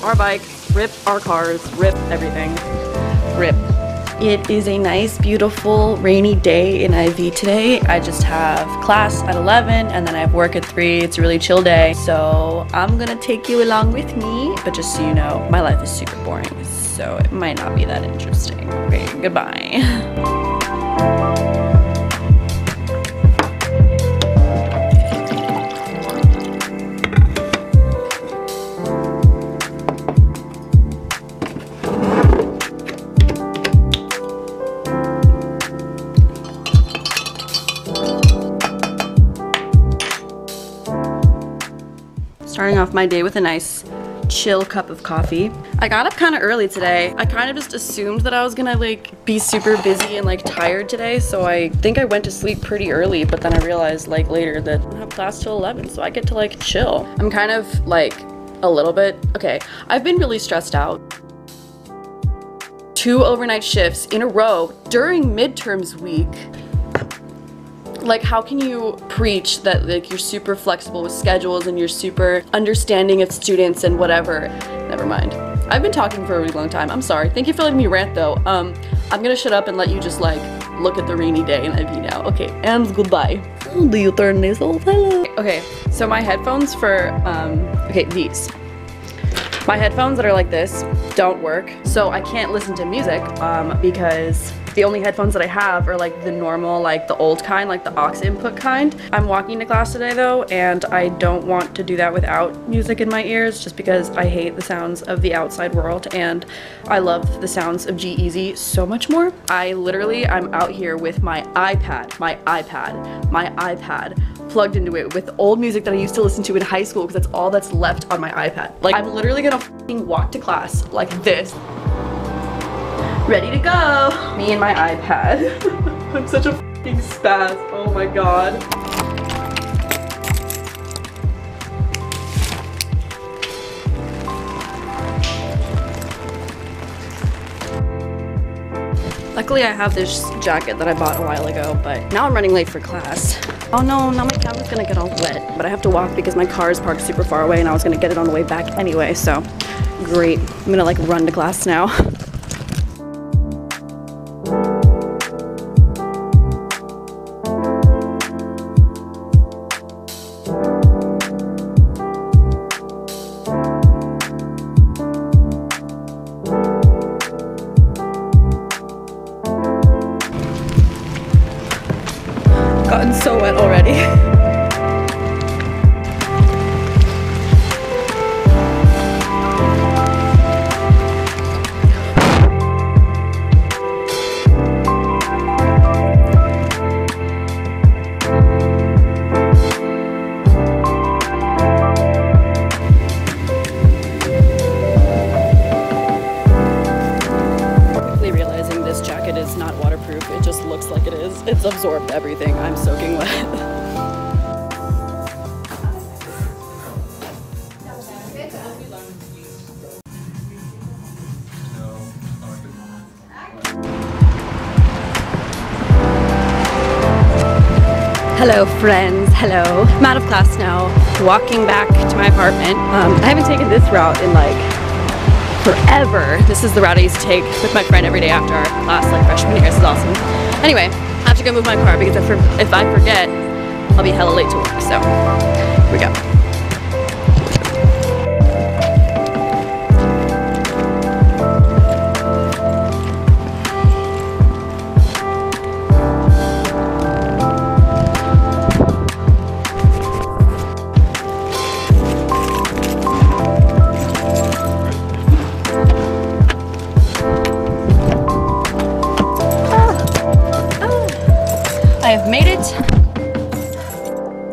our bike, rip our cars, rip everything, rip. It is a nice, beautiful, rainy day in IV today. I just have class at 11 and then I have work at 3. It's a really chill day. So I'm gonna take you along with me. But just so you know, my life is super boring. So it might not be that interesting. Okay, goodbye. Starting off my day with a nice chill cup of coffee. I got up kind of early today. I kind of just assumed that I was gonna like be super busy and like tired today, so I think I went to sleep pretty early, but then I realized like later that I have class till 11, so I get to like chill. I'm kind of like a little bit, okay, I've been really stressed out. 2 overnight shifts in a row during midterms week. Like, how can you preach that like you're super flexible with schedules and you're super understanding of students and whatever? Never mind. I've been talking for a really long time. I'm sorry. Thank you for letting me rant though. I'm gonna shut up and let you just like look at the rainy day in IV now. Okay, and goodbye. Do you turn this off? Hello. Okay, so my headphones for okay, these. My headphones that are like this don't work, so I can't listen to music because the only headphones that I have are like the normal, like the old kind, like the aux input kind. I'm walking to class today though, and I don't want to do that without music in my ears just because I hate the sounds of the outside world and I love the sounds of G-Eazy so much more. I'm out here with my iPad plugged into it with old music that I used to listen to in high school because that's all that's left on my iPad. Like, I'm literally gonna f***ing walk to class like this. Ready to go! Me and my iPad. I'm such a f***ing spaz. Oh my god. Luckily I have this jacket that I bought a while ago, but now I'm running late for class. Oh no, now my camera's gonna get all wet. But I have to walk because my car is parked super far away and I was gonna get it on the way back anyway, so great. I'm gonna like run to class now. Gotten so wet already. Quickly realizing this jacket is not waterproof. It just looks like it is. It's absorbed everything. I'm soaking wet. Hello friends, hello. I'm out of class now, walking back to my apartment. I haven't taken this route in like forever. This is the route I used to take with my friend every day after our class, like freshman year. This is awesome. Anyway, I have to go move my car because if I forget, I'll be hella late to work. So, here we go. I have made it.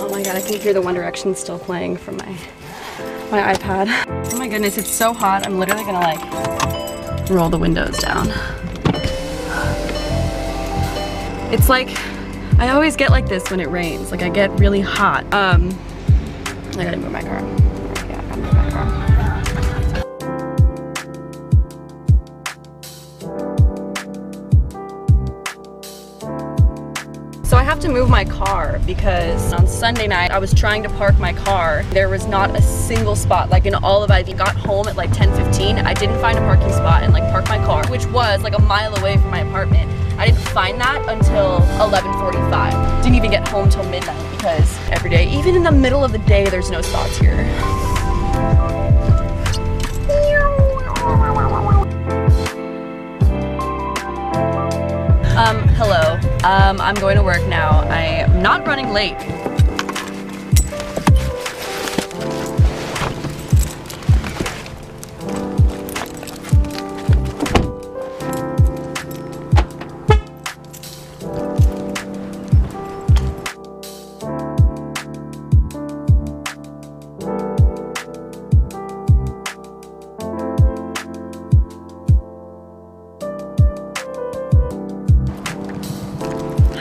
Oh my god, I can hear the One Direction still playing from my iPad. Oh my goodness, it's so hot. I'm literally gonna like roll the windows down. It's like, I always get like this when it rains. Like I get really hot. I gotta move my car. Yeah, I gotta move my car. So I have to move my car because on Sunday night I was trying to park my car. There was not a single spot, like in all of IV. Got home at like 10:15. I didn't find a parking spot and like park my car, which was like a mile away from my apartment. I didn't find that until 11:45. Didn't even get home till midnight because every day, even in the middle of the day, there's no spots here. Hello. I'm going to work now. I'm not running late.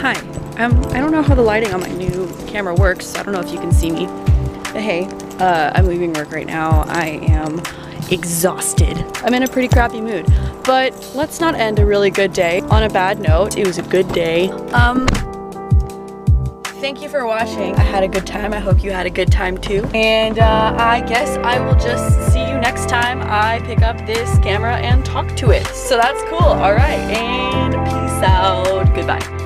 Hi, I don't know how the lighting on my new camera works. I don't know if you can see me. But hey, I'm leaving work right now. I am exhausted. I'm in a pretty crappy mood. But let's not end a really good day on a bad note. It was a good day. Thank you for watching. I had a good time. I hope you had a good time too. And I guess I will just see you next time I pick up this camera and talk to it. So that's cool. All right, and peace out. Goodbye.